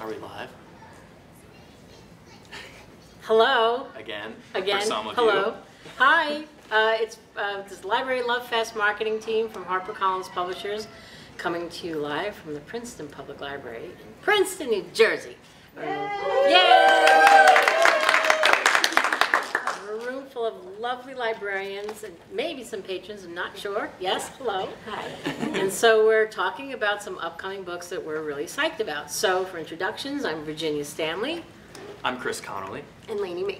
Are we live? Hello. Again. Again. For some of Hello. you. Hi. It's this Library Love Fest marketing team from HarperCollins Publishers coming to you live from the Princeton Public Library in Princeton, New Jersey. Yay! We're a room full of lovely librarians and maybe some patrons, I'm not sure. Yes, hello. Hi. And so we're talking about some upcoming books that we're really psyched about. So for introductions, I'm Virginia Stanley. I'm Chris Connolly. And Lainey Mace.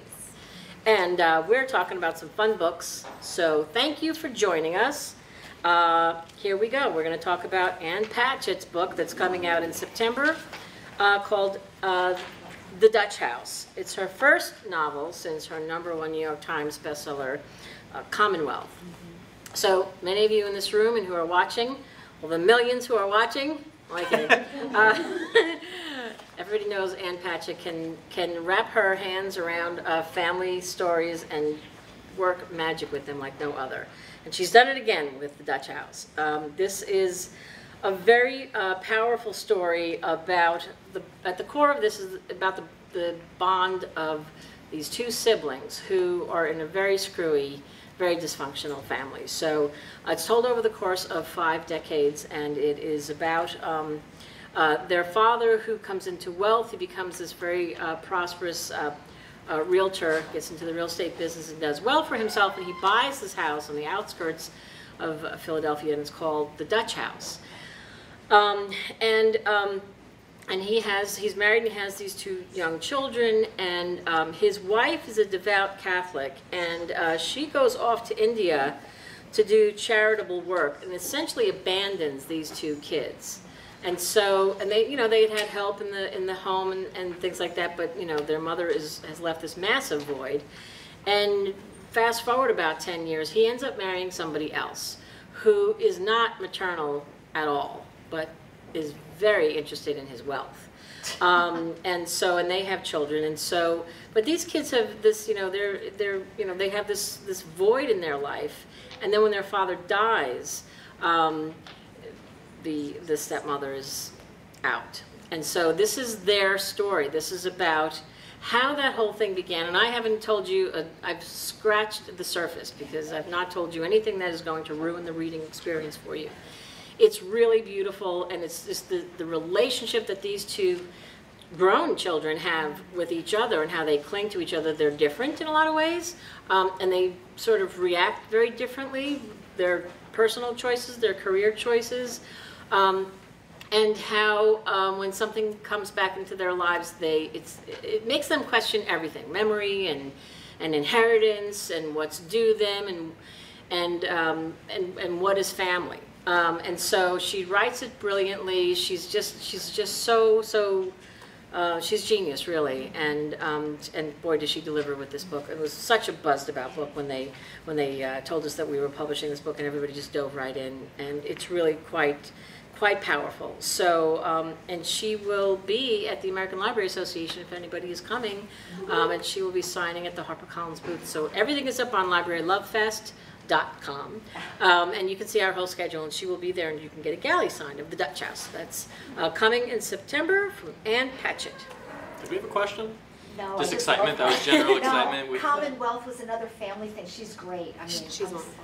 And we're talking about some fun books. So thank you for joining us. Here we go. We're going to talk about Ann Patchett's book that's coming out in September called The Dutch House. It's her first novel since her #1 New York Times bestseller, Commonwealth. So many of you in this room and who are watching, well, the millions who are watching, everybody knows Ann Patchett can wrap her hands around family stories and work magic with them like no other. And she's done it again with The Dutch House. This is a very powerful story about, at the core of this is about the bond of these two siblings who are in a very screwy, very dysfunctional family. So it's told over the course of 5 decades, and it is about their father who comes into wealth. He becomes this very prosperous realtor, gets into the real estate business and does well for himself, and he buys this house on the outskirts of Philadelphia, and it's called the Dutch House. And he's married and he has these 2 young children, and his wife is a devout Catholic, and she goes off to India to do charitable work and essentially abandons these 2 kids. And so, and they had had help in the home and things like that, but their mother has left this massive void. And fast forward about 10 years, he ends up marrying somebody else who is not maternal at all, but is very interested in his wealth. And they have children, and so, but these kids have this, they have this void in their life, and then when their father dies, the stepmother is out. And so this is their story. This is about how that whole thing began. And I haven't told you, I've scratched the surface because I've not told you anything that is going to ruin the reading experience for you. It's really beautiful, and it's just the relationship that these 2 grown children have with each other and how they cling to each other. They're different in a lot of ways, and they sort of react very differently. Their personal choices, their career choices, and how when something comes back into their lives, it makes them question everything: memory and inheritance and what's due them and what is family. And so she writes it brilliantly. She's just so she's genius, really. And boy, does she deliver with this book. It was such a buzzed about book when they told us that we were publishing this book, and everybody just dove right in. And it's really quite powerful. So, and she will be at the American Library Association if anybody is coming, and she will be signing at the HarperCollins booth. So everything is up on librarylovefest.com, and you can see our whole schedule, and she will be there, and you can get a galley signed of the Dutch House. That's coming in September from Ann Patchett. Did we have a question? No, Just excitement. That was general excitement. No, Commonwealth was another family thing. She's great. I mean,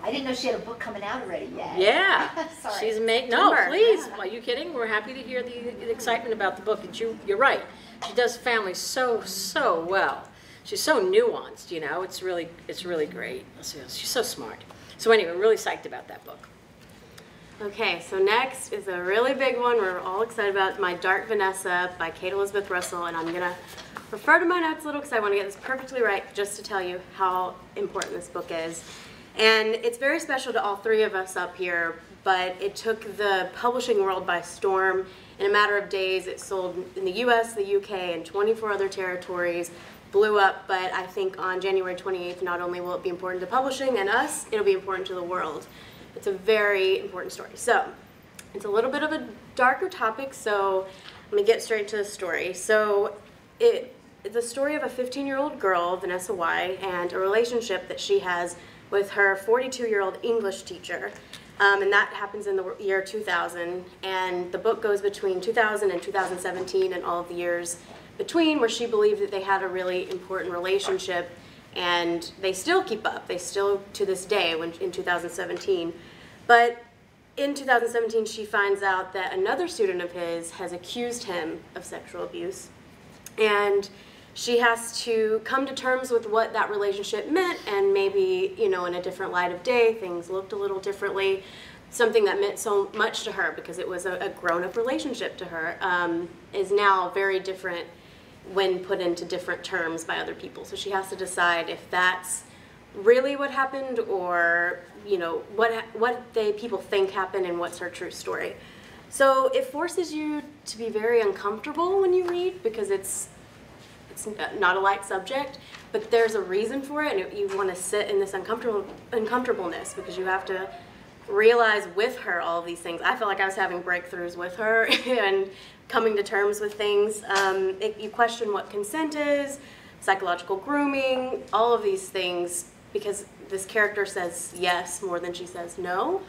I didn't know she had a book coming out already yet. Yeah. Sorry. She's made, no, please. Are you kidding? We're happy to hear the excitement about the book. And you're right. She does family so well. She's so nuanced, It's really great. She's so smart. So anyway, we're really psyched about that book. Okay, so next is a really big one we're all excited about, my Dark Vanessa by Kate Elizabeth Russell, and I'm going to refer to my notes a little because I want to get this perfectly right just to tell you how important this book is. And it's very special to all 3 of us up here, but it took the publishing world by storm. In a matter of days, it sold in the US, the UK, and 24 other territories, blew up, but I think on January 28th, not only will it be important to publishing and us, it'll be important to the world. It's a very important story. So, it's a little bit of a darker topic, so let me get straight to the story. So, it's the story of a 15-year-old girl, Vanessa Y., and a relationship that she has with her 42-year-old English teacher. And that happens in the year 2000. And the book goes between 2000 and 2017 and all of the years between, where she believed that they had a really important relationship, and they still keep up. They still, to this day, in 2017. But in 2017, she finds out that another student of his has accused him of sexual abuse. And she has to come to terms with what that relationship meant, and maybe, you know, in a different light of day, things looked a little differently. Something that meant so much to her, because it was a grown-up relationship to her, is now very different when put into different terms by other people. So she has to decide if that's really what happened, or, you know, what people think happened and what's her true story. So it forces you to be very uncomfortable when you read, because it's not a light subject, but there's a reason for it, and you want to sit in this uncomfortableness, because you have to realize with her all of these things. I feel like I was having breakthroughs with her and coming to terms with things. You question what consent is, psychological grooming, all of these things, because this character says yes more than she says no.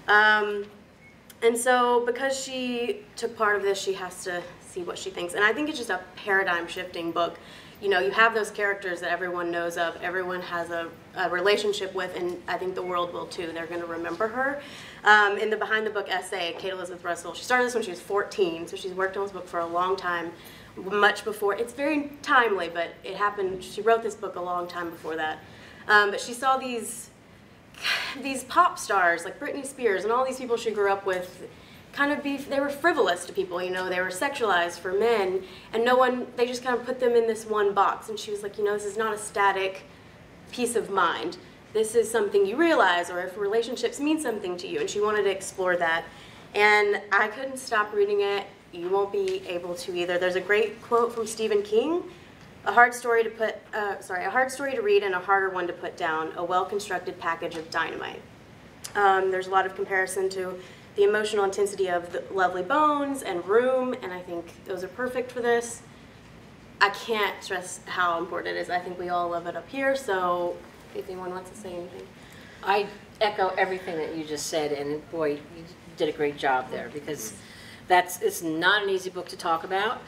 And so because she took part of this, she has to see what she thinks. And I think it's just a paradigm-shifting book. You know, you have those characters that everyone knows of, everyone has a relationship with, and I think the world will too. They're going to remember her. In the Behind the Book essay, Kate Elizabeth Russell, she started this when she was 14, so she's worked on this book for a long time, much before. It's very timely, but it happened, she wrote this book a long time before that. But she saw these pop stars like Britney Spears and all these people she grew up with kind of they were frivolous to people, you know, they were sexualized for men, and they just kind of put them in this one box. And she was like, you know, this is not a static piece of mind. This is something you realize, or if relationships mean something to you, and she wanted to explore that. And I couldn't stop reading it. You won't be able to either. There's a great quote from Stephen King: a hard story to read and a harder one to put down, a well-constructed package of dynamite. There's a lot of comparison to the emotional intensity of The Lovely Bones and Room, and I think those are perfect for this. I can't stress how important it is. I think we all love it up here, so if anyone wants to say anything. I echo everything that you just said, and boy, you did a great job there, because it's not an easy book to talk about.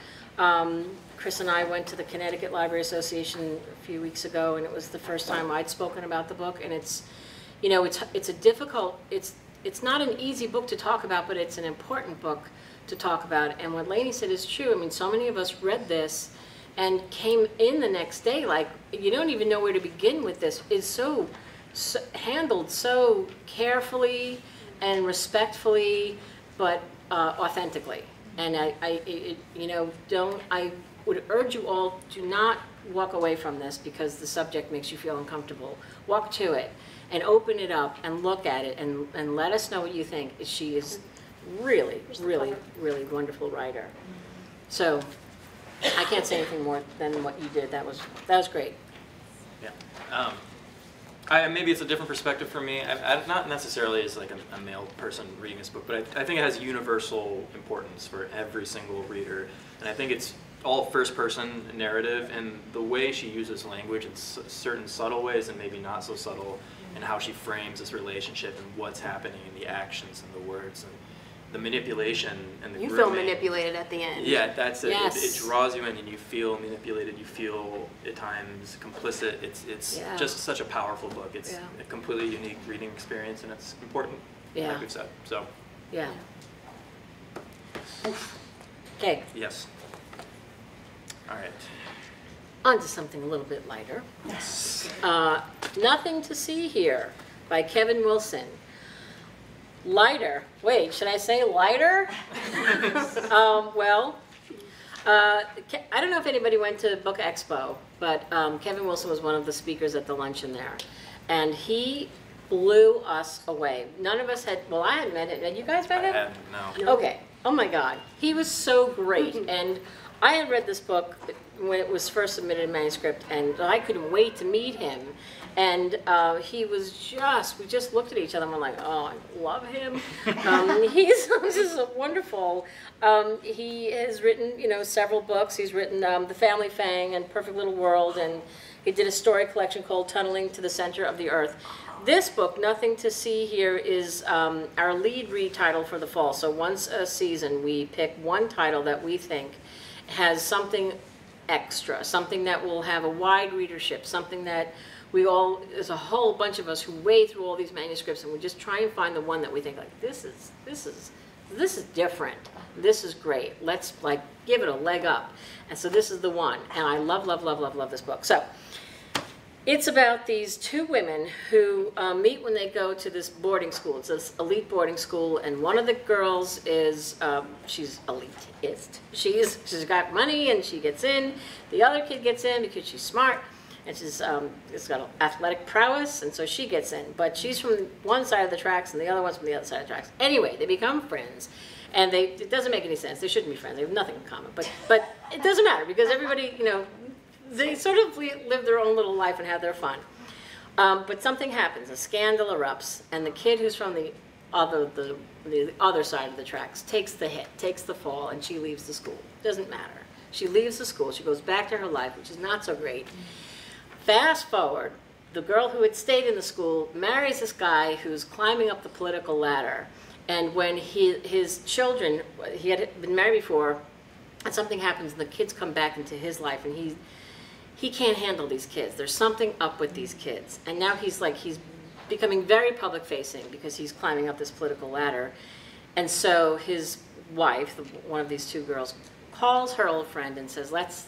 Chris and I went to the Connecticut Library Association a few weeks ago, and it was the first time I'd spoken about the book, and it's, you know, it's not an easy book to talk about, but it's an important book to talk about. And what Lainey said is true. I mean, so many of us read this and came in the next day like, you don't even know where to begin with this. It's so handled so carefully and respectfully, but authentically. And I would urge you all, do not walk away from this because the subject makes you feel uncomfortable. Walk to it and open it up and look at it and let us know what you think. She is really, really, really wonderful writer. So I can't say anything more than what you did. That was great. Yeah. Maybe it's a different perspective for me. Not necessarily as like a male person reading this book, but I think it has universal importance for every single reader. And I think it's all first-person narrative, and the way she uses language in certain subtle ways and maybe not so subtle, and how she frames this relationship and what's happening in the actions and the words and the manipulation and the You grooming. feel manipulated at the end. Yeah, that's it. Yes. It draws you in, and you feel manipulated. You feel at times complicit. It's just such a powerful book. It's a completely unique reading experience, and it's important. Yeah. Like we've said. So. Yeah. Okay. Yes. All right. On to something a little bit lighter. Nothing to See Here by Kevin Wilson. Lighter. Wait, should I say lighter? I don't know if anybody went to Book Expo, but Kevin Wilson was one of the speakers at the luncheon there. And he blew us away. None of us had, well, I hadn't met him. Had you guys met him? I hadn't, no. Okay. Oh my God. He was so great. And I had read this book when it was first submitted in manuscript, and I couldn't wait to meet him. And he was we just looked at each other and we're like, oh, I love him. He's just wonderful. He has written, several books. He's written The Family Fang and Perfect Little World, and he did a story collection called Tunneling to the Center of the Earth. This book, Nothing to See Here, is our lead read title for the fall. So once a season, we pick one title that we think has something extra, something that will have a wide readership, something that there's a whole bunch of us who wade through all these manuscripts and we just try and find the one that we think like, this is different. This is great. Let's like give it a leg up. And so this is the one. And I love, love, love, love, love this book. So it's about these two women who meet when they go to this boarding school. It's this elite boarding school, and one of the girls is, she's elitist. She's got money and she gets in. The other kid gets in because she's smart and she's got athletic prowess, and so she gets in. But she's from one side of the tracks and the other one's from the other side of the tracks. Anyway, they become friends. And it doesn't make any sense. They shouldn't be friends. They have nothing in common. But it doesn't matter because everybody, you know, they sort of live their own little life and have their fun. But something happens. A scandal erupts, and the kid who's from the other side of the tracks takes the hit, takes the fall, and she leaves the school. Doesn't matter. She leaves the school. She goes back to her life, which is not so great. Fast forward, the girl who had stayed in the school marries this guy who's climbing up the political ladder. And when his children, he had been married before, and something happens, and the kids come back into his life, and he can't handle these kids. There's something up with these kids. And now he's becoming very public facing because he's climbing up this political ladder. And so his wife, one of these two girls, calls her old friend and says, let's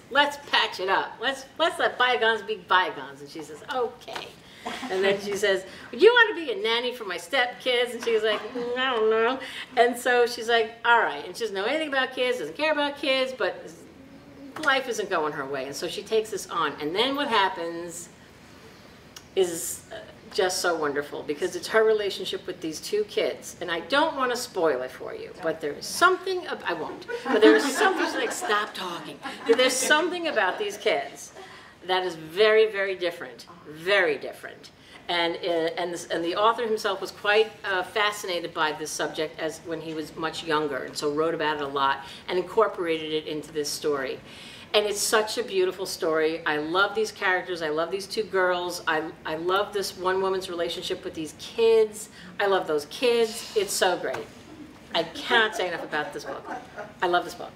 patch it up. Let's let bygones be bygones. And she says, okay. And then she says, would you want to be a nanny for my stepkids? And she's like, I don't know. And so she's like, all right. And she doesn't know anything about kids, doesn't care about kids, but life isn't going her way. And so she takes this on. And then what happens is just so wonderful because it's her relationship with these two kids. And I don't want to spoil it for you, but there is something, I won't, but there is something, she's like, stop talking. There's something about these kids that is very, very different, very different. And the author himself was quite fascinated by this subject as when he was much younger, and so wrote about it a lot and incorporated it into this story. And it's such a beautiful story. I love these characters. I love these two girls. I love this one woman's relationship with these kids. I love those kids. It's so great. I cannot say enough about this book. I love this book.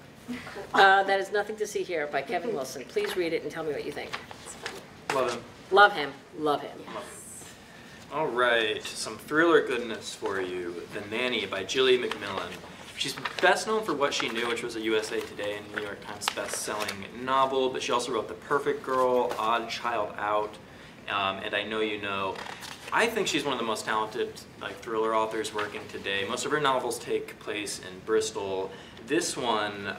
That is Nothing to See Here by Kevin Wilson. Please read it and tell me what you think. Love him. Love him. Love him. All right, some thriller goodness for you. The Nanny by Jilly McMillan. She's best known for What She Knew, which was a USA Today and New York Times best-selling novel, but she also wrote The Perfect Girl, Odd Child Out, and I Know You Know. I think she's one of the most talented thriller authors working today. Most of her novels take place in Bristol. This one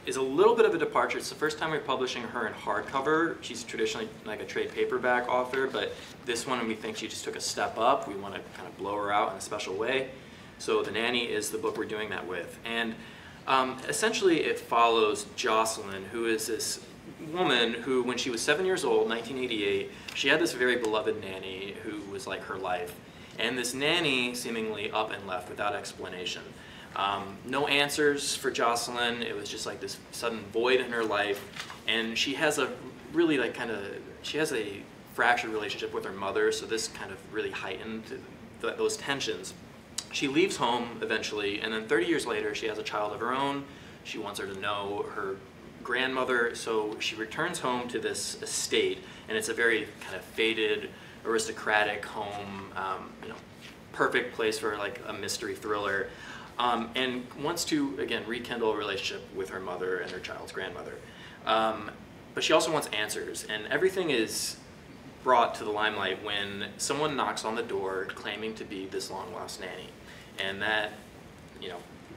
is a little bit of a departure. It's the first time we're publishing her in hardcover. She's traditionally like a trade paperback author, but this one we think she just took a step up. We want to kind of blow her out in a special way. So The Nanny is the book we're doing that with. And essentially it follows Jocelyn, who is this woman who, when she was 7 years old, 1988, she had this very beloved nanny who was like her life. And this nanny seemingly up and left without explanation. No answers for Jocelyn. It was just like this sudden void in her life. And she has a really she has a fractured relationship with her mother, so this kind of really heightened those tensions. She leaves home eventually, and then 30 years later she has a child of her own. She wants her to know her grandmother, so she returns home to this estate, and it's a very kind of faded, aristocratic home, perfect place for like a mystery thriller, and wants to, again, rekindle a relationship with her mother and her child's grandmother. But she also wants answers, and everything is brought to the limelight when someone knocks on the door claiming to be this long-lost nanny. And that,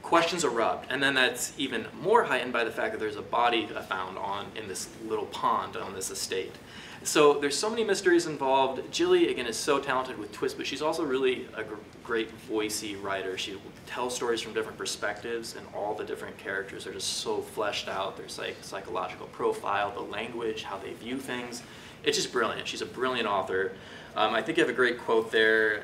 questions erupt. And then that's even more heightened by the fact that there's a body found in this little pond on this estate. So there's so many mysteries involved. Jilly, again, is so talented with twists, but she's also really a great voicey writer. She tells stories from different perspectives, and all the different characters are just so fleshed out. There's like psychological profile, the language, how they view things. It's just brilliant. She's a brilliant author. I think you have a great quote there,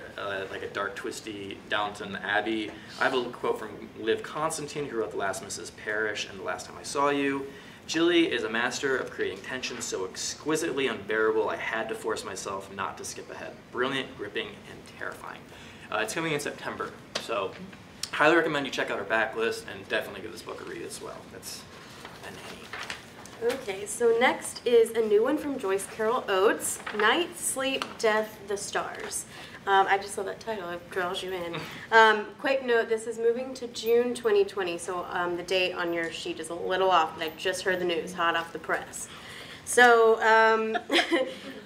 like a dark, twisty Downton Abbey. I have a quote from Liv Constantine, who wrote The Last Mrs. Parrish and The Last Time I Saw You. Jilly is a master of creating tension so exquisitely unbearable I had to force myself not to skip ahead. Brilliant, gripping, and terrifying. It's coming in September, so highly recommend you check out our backlist and definitely give this book a read as well. That's an A. Okay, so next is a new one from Joyce Carol Oates, Night, Sleep, Death, the Stars. I just love that title, it draws you in. Quick note, this is moving to June 2020, so the date on your sheet is a little off, but I just heard the news, hot off the press. So,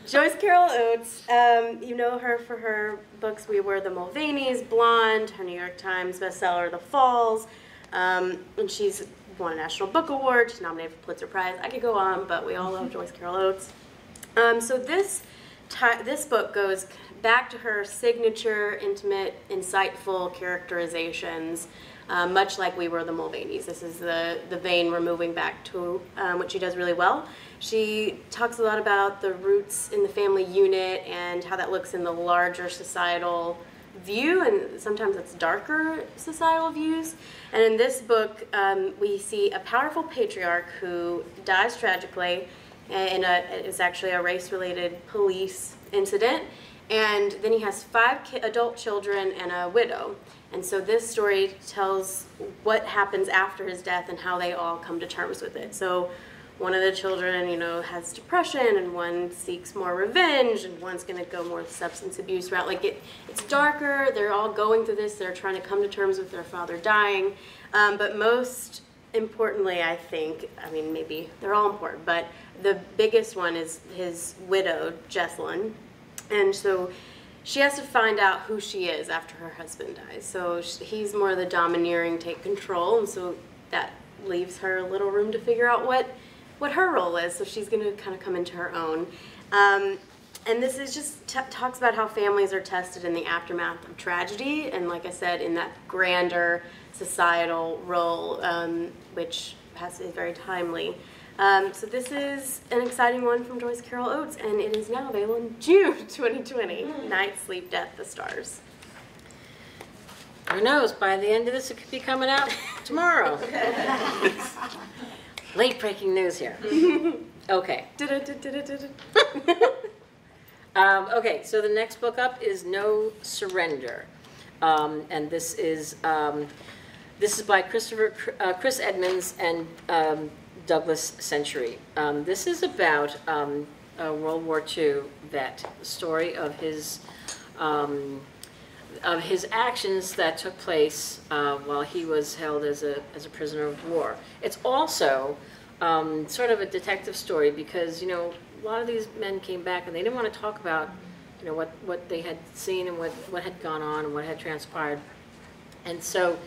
Joyce Carol Oates, you know her for her books We Were the Mulvaneys, Blonde, her New York Times bestseller, The Falls, and she's won a National Book Award, she's nominated for Pulitzer Prize. I could go on, but we all love Joyce Carol Oates. So this book goes back to her signature, intimate, insightful characterizations, much like We Were the Mulvaneys. This is the vein we're moving back to, which she does really well. She talks a lot about the roots in the family unit and how that looks in the larger societal view, and sometimes it's darker societal views. And in this book, we see a powerful patriarch who dies tragically it's actually a race-related police incident. And then he has 5 adult children and a widow. And so this story tells what happens after his death and how they all come to terms with it. So one of the children, you know, has depression, and one seeks more revenge, and one's going to go more the substance abuse route. Like it's darker. They're all going through this. They're trying to come to terms with their father dying. But most importantly, I think, I mean, maybe they're all important, but the biggest one is his widow, Jessalyn. And so she has to find out who she is after her husband dies. So he's more the domineering, take control, and so that leaves her a little room to figure out what her role is. So she's going to kind of come into her own. And this is just talks about how families are tested in the aftermath of tragedy, and like I said, in that grander societal role, which is very timely. So this is an exciting one from Joyce Carol Oates, and it is now available in June 2020. Night, Sleep, Death, the Stars. Who knows? By the end of this, it could be coming out tomorrow. Late breaking news here. Okay. Okay, so the next book up is No Surrender, and this is by Chris Edmonds and Douglas Century. This is about a World War II vet, the story of his actions that took place while he was held as a prisoner of war. It's also sort of a detective story because, you know, a lot of these men came back and they didn't want to talk about, you know, what they had seen and what had gone on and what had transpired. And so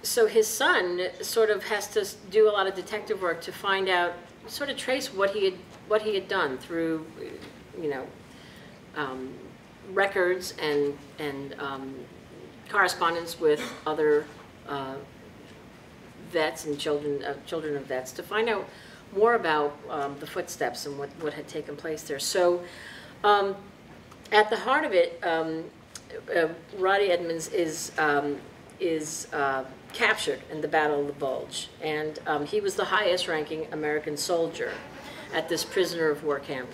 so his son sort of has to do a lot of detective work to find out, sort of trace what he had done through, you know, records and correspondence with other vets and children of vets, to find out more about the footsteps and what had taken place there. So at the heart of it, Roddy Edmonds is captured in the Battle of the Bulge, and he was the highest-ranking American soldier at this prisoner of war camp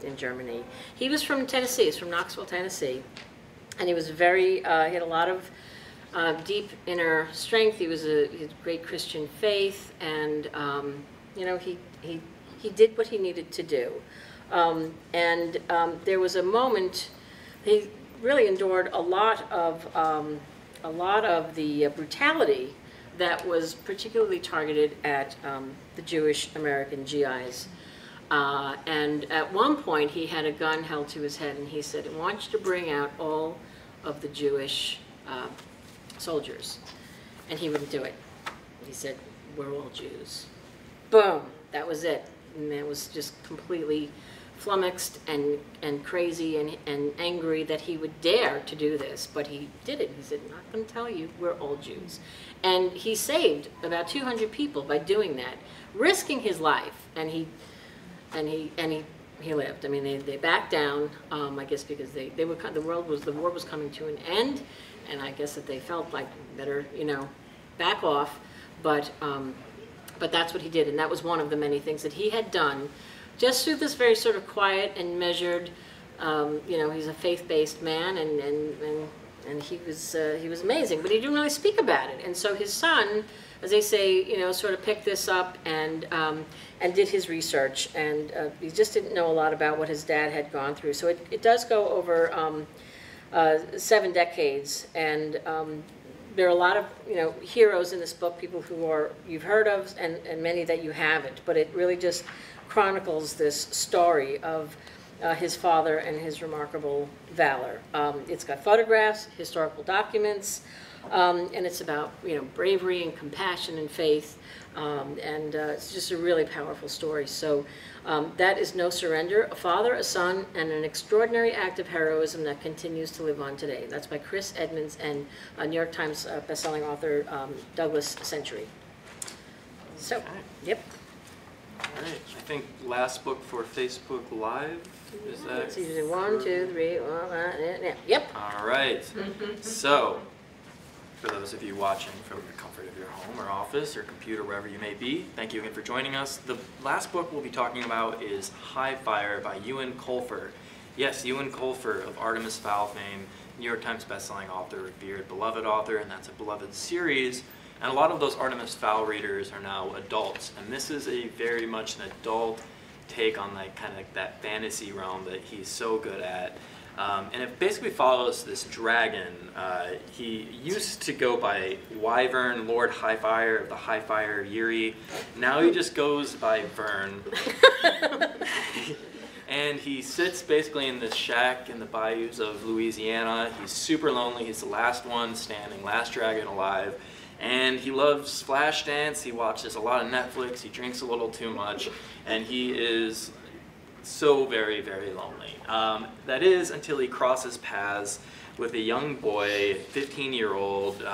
in Germany. He was from Tennessee. He's from Knoxville, Tennessee, and he was he had a lot of deep inner strength. He had great Christian faith, and you know, he did what he needed to do. And there was a moment, he really endured a lot of the brutality that was particularly targeted at the Jewish American GIs. And at one point, he had a gun held to his head, and he said, "I want you to bring out all of the Jewish soldiers." And he wouldn't do it. He said, "We're all Jews." Boom, that was it. And it was just completely flummoxed and crazy and angry that he would dare to do this, but he did it. He said, "I'm not going to tell you, we're all Jews." And he saved about 200 people by doing that, risking his life, and he lived. I mean, they backed down, I guess because the war was coming to an end, and I guess that they felt like better, you know, back off. But But that's what he did, and that was one of the many things that he had done, just through this very sort of quiet and measured, you know, he's a faith-based man, and he was amazing, but he didn't really speak about it. And so his son, as they say, you know, sort of picked this up and did his research, and he just didn't know a lot about what his dad had gone through. So it does go over 7 decades, and there are a lot of, you know, heroes in this book, people who you've heard of, and many that you haven't. But it really just chronicles this story of his father and his remarkable valor. It's got photographs, historical documents, and it's about, you know, bravery and compassion and faith, and it's just a really powerful story. So that is No Surrender: A Father, a Son, and an Extraordinary Act of Heroism That Continues to Live On Today. That's by Chris Edmonds and New York Times bestselling author Douglas Century. So, yep. All right. I think last book for Facebook Live. Is that? It's usually 1, 2, 3. Yeah. Yep. All right. So, for those of you watching from the comfort of your home or office or computer, wherever you may be, thank you again for joining us. The last book we'll be talking about is High Fire by Ewan Colfer. Yes, Ewan Colfer of Artemis Fowl fame, New York Times bestselling author, revered, beloved author, and that's a beloved series. And a lot of those Artemis Fowl readers are now adults, and this is a very much an adult take on like kind of like that fantasy realm that he's so good at. And it basically follows this dragon. He used to go by Wyvern, Lord Highfire of the Highfire Yiri. Now he just goes by Vern. And he sits basically in this shack in the bayous of Louisiana. He's super lonely. He's the last one standing, last dragon alive. And he loves Flashdance. He watches a lot of Netflix. He drinks a little too much. And he is so very, very lonely. That is until he crosses paths with a young boy, 15-year-old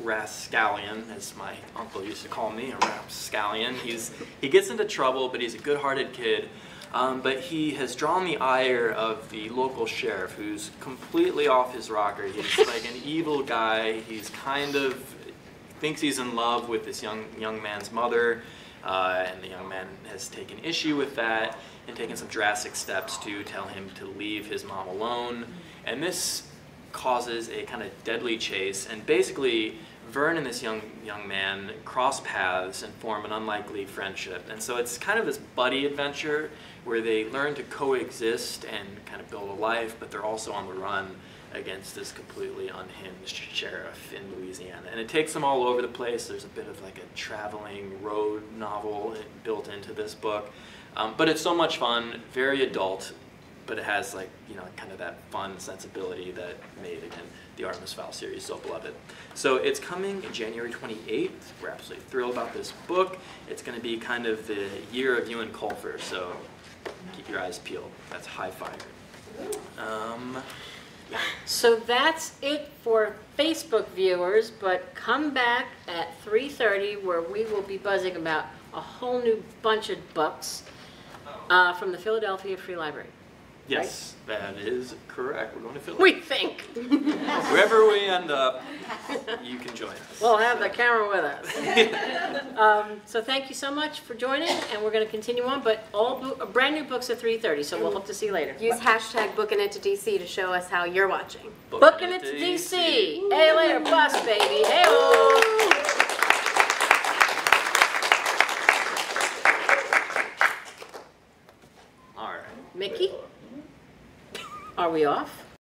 rapscallion, as my uncle used to call me, a rapscallion. He gets into trouble, but he's a good-hearted kid. But he has drawn the ire of the local sheriff, who's completely off his rocker. He's like an evil guy. He's kind of thinks he's in love with this young man's mother, and the young man has taken issue with that and taken some drastic steps to tell him to leave his mom alone. And this causes a kind of deadly chase, and basically Vern and this young man cross paths and form an unlikely friendship. And so it's kind of this buddy adventure where they learn to coexist and kind of build a life, but they're also on the run against this completely unhinged sheriff in Louisiana. And it takes them all over the place. There's a bit of like a traveling road novel built into this book. But it's so much fun, very adult, but it has like, you know, kind of that fun sensibility that made, again, the Artemis Fowl series so beloved. So it's coming in January 28th. We're absolutely thrilled about this book. It's going to be kind of the year of Ewan Colfer, so keep your eyes peeled. That's High Fire. Yeah. So that's it for Facebook viewers, but come back at 3:30 where we will be buzzing about a whole new bunch of books from the Philadelphia Free Library. Yes, right? That is correct. We're going to Philly. We think. Wherever we end up, you can join us. We'll have the camera with us. So thank you so much for joining, and we're going to continue on, but all brand new books at 3:30, so we'll hope to see you later. Use hashtag Booking It to DC to show us how you're watching. Booking It to DC. Hey, later, bus, baby. Hey-oh. Mickey? Are we off?